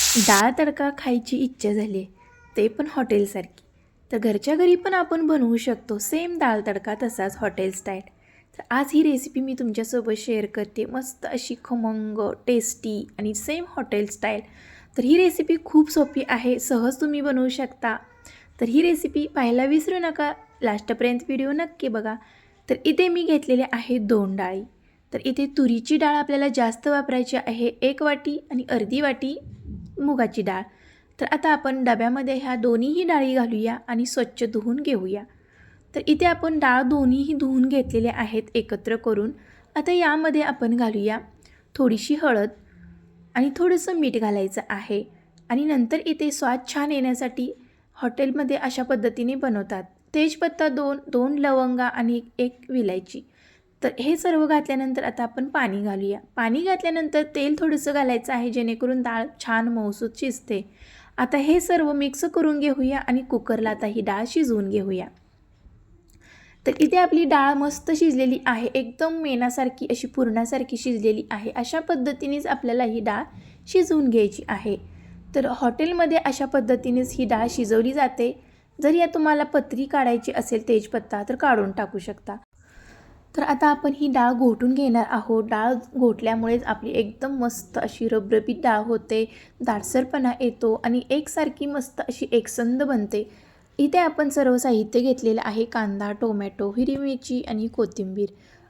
डाळ तडका खायची इच्छा झाली आहे, ते पण हॉटेलसारखी. तर घरच्या घरी पण आपण बनवू शकतो सेम डाळ तडका, तसाच हॉटेल स्टाईल. तर आज ही रेसिपी मी तुमच्यासोबत शेअर करते, मस्त अशी खमंग, टेस्टी आणि सेम हॉटेल स्टाईल. तर ही रेसिपी खूप सोपी आहे, सहज तुम्ही बनवू शकता. तर ही रेसिपी पाहायला विसरू नका, लास्टपर्यंत व्हिडिओ नक्की बघा. तर इथे मी घेतलेले आहे 2 डाळी. तर इथे तुरीची डाळ आपल्याला जास्त वापरायची आहे, 1 वाटी, आणि अर्धी वाटी मुगाची डाळ. तर आता आपण डब्यामध्ये ह्या दोन्हीही डाळी घालूया आणि स्वच्छ धुवून घेऊया. तर इथे आपण डाळ दोन्हीही धुवून घेतलेले आहेत एकत्र करून. आता यामध्ये आपण घालूया थोडीशी हळद आणि थोडंसं मीठ घालायचं आहे. आणि नंतर इथे स्वाद छान येण्यासाठी हॉटेलमध्ये अशा पद्धतीने बनवतात, तेजपत्ता 2 लवंगा आणि 1 विलायची. तर हे सर्व घातल्यानंतर आता आपण पाणी घालूया. पाणी घातल्यानंतर तेल थोडंसं घालायचं आहे, जेणेकरून डाळ छान मऊसूत शिजते. आता हे सर्व मिक्स करून घेऊया आणि कुकरला आता ही डाळ शिजवून घेऊया. तर इथे आपली डाळ मस्त शिजलेली आहे, एकदम मेणासारखी अशी पुरणासारखी शिजलेली आहे. अशा पद्धतीनेच आपल्याला ही डाळ शिजवून घ्यायची आहे. तर हॉटेलमध्ये अशा पद्धतीनेच ही डाळ शिजवली जाते. जर या तुम्हाला पत्री काढायची असेल तेजपत्ता, तर काढून टाकू शकता. तर आता आपण ही डाळ घोटून घेणार आहोत. डाळ घोटल्यामुळेच आपली एकदम मस्त अशी रबरबीत डाळ होते, दाटसरपणा येतो आणि एकसारखी मस्त अशी एकसंध बनते. इथे आपण सर्व साहित्य घेतलेलं आहे: कांदा, टोमॅटो, हिरवी मिरची आणि कोथिंबीर.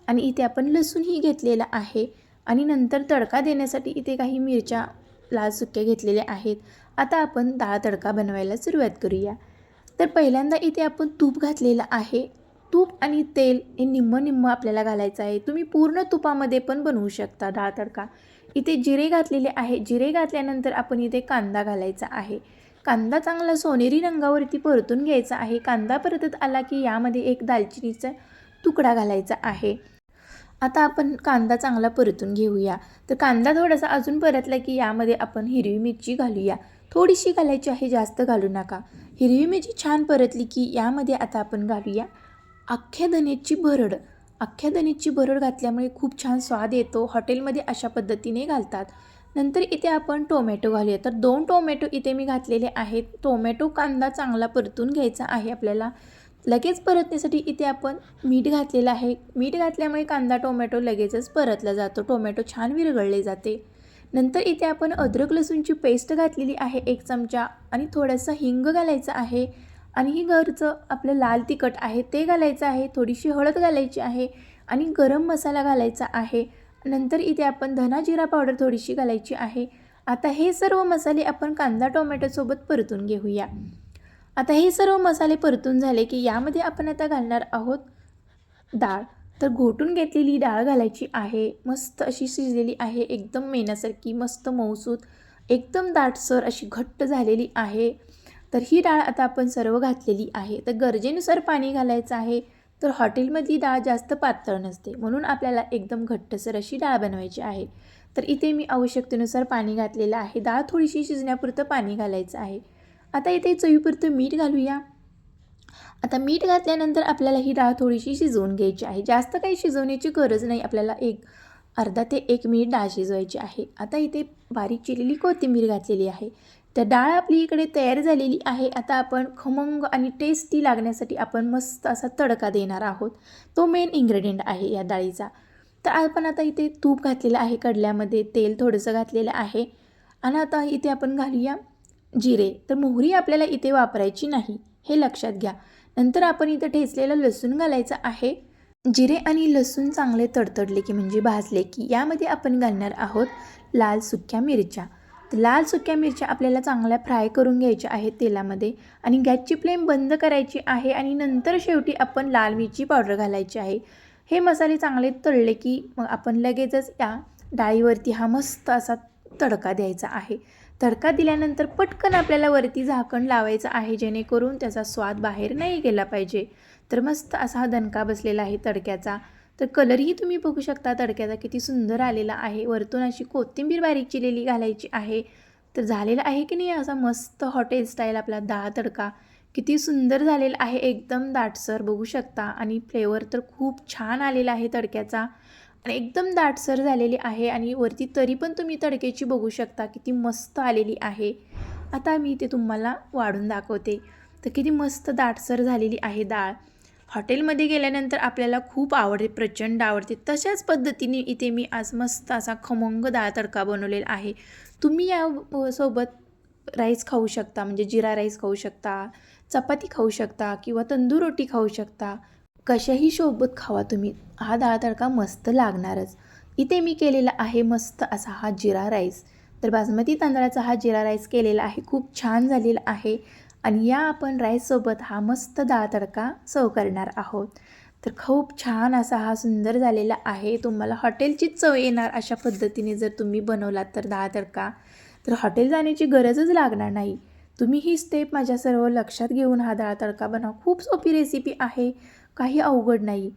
आणि इथे आपण लसूणही घेतलेला आहे. आणि नंतर तडका देण्यासाठी इथे काही मिरच्या लाल सुक्या घेतलेल्या आहेत. आता आपण डाळ तडका बनवायला सुरुवात करूया. तर पहिल्यांदा इथे आपण तूप घातलेलं आहे. तूप आणि तेल हे निम्म आपल्याला घालायचं आहे. तुम्ही पूर्ण तुपामध्ये पण बनवू शकता डाळ तडका. इथे जिरे घातलेले आहे. जिरे घातल्यानंतर आपण इथे कांदा घालायचा आहे. कांदा चांगला सोनेरी रंगावरती परतून घ्यायचा आहे. कांदा परतत आला की यामध्ये 1 दालचिनीचा तुकडा घालायचा आहे. आता आपण कांदा चांगला परतून घेऊया. तर कांदा थोडासा अजून परतला की यामध्ये आपण हिरवी मिरची घालूया. थोडीशी घालायची आहे, जास्त घालू नका. हिरवी मिरची छान परतली की यामध्ये आता आपण घालूया अख्ख्या धन्याची भरड. अख्ख्या धन्याची भरड घातल्यामुळे खूप छान स्वाद येतो. हॉटेलमध्ये अशा पद्धतीने घालतात. नंतर इथे आपण टोमॅटो घालूया. तर 2 टोमॅटो इथे मी घातलेले आहेत. टोमॅटो कांदा चांगला परतून घ्यायचा आहे आपल्याला. लगेच परतण्यासाठी इथे आपण मीठ घातलेलं आहे. मीठ घातल्यामुळे कांदा टोमॅटो लगेचच परतला जातो. टोमॅटो छान विरघळले जाते. नंतर इथे आपण अद्रक लसूणची पेस्ट घातलेली आहे 1 चमचा, आणि थोडंसं हिंग घालायचं आहे. आणि ही घरचं आपलं लाल तिखट आहे ते घालायचं आहे. थोडीशी हळद घालायची आहे आणि गरम मसाला घालायचा आहे. नंतर इथे आपण धना जिरा पावडर थोडीशी घालायची आहे. आता हे सर्व मसाले आपण कांदा टोमॅटोसोबत परतून घेऊया. आता हे सर्व मसाले परतून झाले की यामध्ये आपण आता घालणार आहोत डाळ. तर घोटून घेतलेली डाळ घालायची आहे. मस्त अशी शिजलेली आहे, एकदम मेणासारखी, मस्त मऊसूत, एकदम दाटसर अशी घट्ट झालेली आहे. तर ही डाळ आता आपण सर्व घातलेली आहे. तर गरजेनुसार पाणी घालायचं आहे. तर हॉटेलमधली डाळ जास्त पातळ नसते, म्हणून आपल्याला एकदम घट्टसर अशी डाळ बनवायची आहे. तर इथे मी आवश्यकतेनुसार पाणी घातलेलं आहे. डाळ थोडीशी शिजण्यापुरतं पाणी घालायचं आहे. आता इथे चवीपुरतं मीठ घालूया. आता मीठ घातल्यानंतर आपल्याला ही डाळ थोडीशी शिजवून घ्यायची आहे. जास्त काही शिजवण्याची गरज नाही, आपल्याला अर्धा ते 1 मिनिट डाळ शिजवायची आहे. आता इथे बारीक चिरलेली कोथिंबीर घातलेली आहे. तर डाळ आपली इकडे तयार झालेली आहे. आता आपण खमंग आणि टेस्टी लागण्यासाठी आपण मस्त असा तडका देणार आहोत. तो मेन इन्ग्रेडियंट आहे या डाळीचा. तर आपण आता इथे तूप घातलेलं आहे कढल्यामध्ये, तेल थोडंसं घातलेलं आहे. आणि आता इथे आपण घालूया जिरे. तर मोहरी आपल्याला इथे वापरायची नाही, हे लक्षात घ्या. नंतर आपण इथं ठेचलेलं लसूण घालायचं आहे. जिरे आणि लसूण चांगले तडतडले की म्हणजे भाजले की यामध्ये आपण घालणार आहोत लाल सुक्या मिरच्या. तर लाल सुक्या मिरच्या आपल्याला चांगल्या फ्राय करून घ्यायच्या आहेत तेलामध्ये, आणि गॅसची फ्लेम बंद करायची आहे. आणि नंतर शेवटी आपण लाल मिरची पावडर घालायची आहे. हे मसाले चांगले तळले की मग आपण लगेचच या डाळीवरती हा मस्त असा तडका द्यायचा आहे. तडका दिल्यानंतर पटकन आपल्याला वरती झाकण लावायचं आहे, जेणेकरून त्याचा स्वाद बाहेर नाही गेला पाहिजे. तर मस्त असा हा दणका बसलेला आहे तडक्याचा. तर कलरही तुम्ही बघू शकता तडक्याचा किती सुंदर आलेला आहे. वरतून अशी कोथिंबीर बारीक चिरलेली घालायची आहे. तर झालेला आहे की नाही असा मस्त हॉटेल स्टाईल आपला डाळ तडका. किती सुंदर झालेला आहे, एकदम दाटसर बघू शकता. आणि फ्लेवर तर खूप छान आलेला आहे तडक्याचा. आणि एकदम दाटसर झालेली आहे आणि वरती तरी पण तुम्ही तडक्याची बघू शकता किती मस्त आलेली आहे. आता मी ते तुम्हाला वाढून दाखवते. तर किती मस्त दाटसर झालेली आहे डाळ. हॉटेलमध्ये गेल्यानंतर आपल्याला खूप आवडते, प्रचंड आवडते. तशाच पद्धतीने इथे मी आज मस्त असा खमंग डाळ तडका बनवलेला आहे. तुम्ही या सोबत राईस खाऊ शकता, म्हणजे जिरा राईस खाऊ शकता, चपाती खाऊ शकता किंवा तंदूर रोटी खाऊ शकता. कशाही सोबत खावा तुम्ही, हा डाळ तडका मस्त लागणारच. इथे मी केलेला आहे मस्त असा हा जिरा राईस. तर बासमती तांदळाचा हा जिरा राईस केलेला आहे, खूप छान झालेला आहे. आणि या आपण राईससोबत हा मस्त डाळ तडका सर्व करणार आहोत. तर खूप छान असा हा सुंदर झालेला आहे. तुम्हाला हॉटेलचीच चव येणार अशा पद्धतीने जर तुम्ही बनवलात तर डाळ तडका, तर हॉटेल जाण्याची गरजच लागणार नाही. तुम्ही ही स्टेप माझ्या सर्व लक्षात घेऊन हा डाळ तडका बनवा. खूप सोपी रेसिपी आहे, काही अवघड नाही.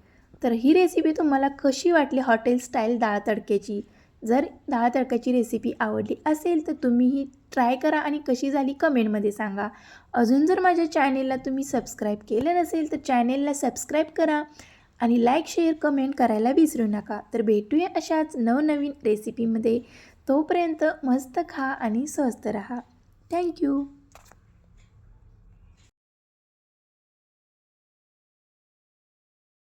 तर ही रेसिपी तुम्हाला कशी वाटली हॉटेल स्टाईल डाळ तडक्याची? जर डाळ तडक्याची रेसिपी आवडली असेल तर तुम्हीही ट्राय करा आणि कशी झाली कमेंटमध्ये सांगा. अजून जर माझ्या चॅनेलला तुम्ही सबस्क्राईब केलं नसेल तर चॅनेलला सबस्क्राईब करा आणि लाईक, शेअर, कमेंट करायला विसरू नका. तर भेटूया अशाच नवनवीन रेसिपीमध्ये. तोपर्यंत मस्त खा आणि स्वस्त रहा. थँक्यू.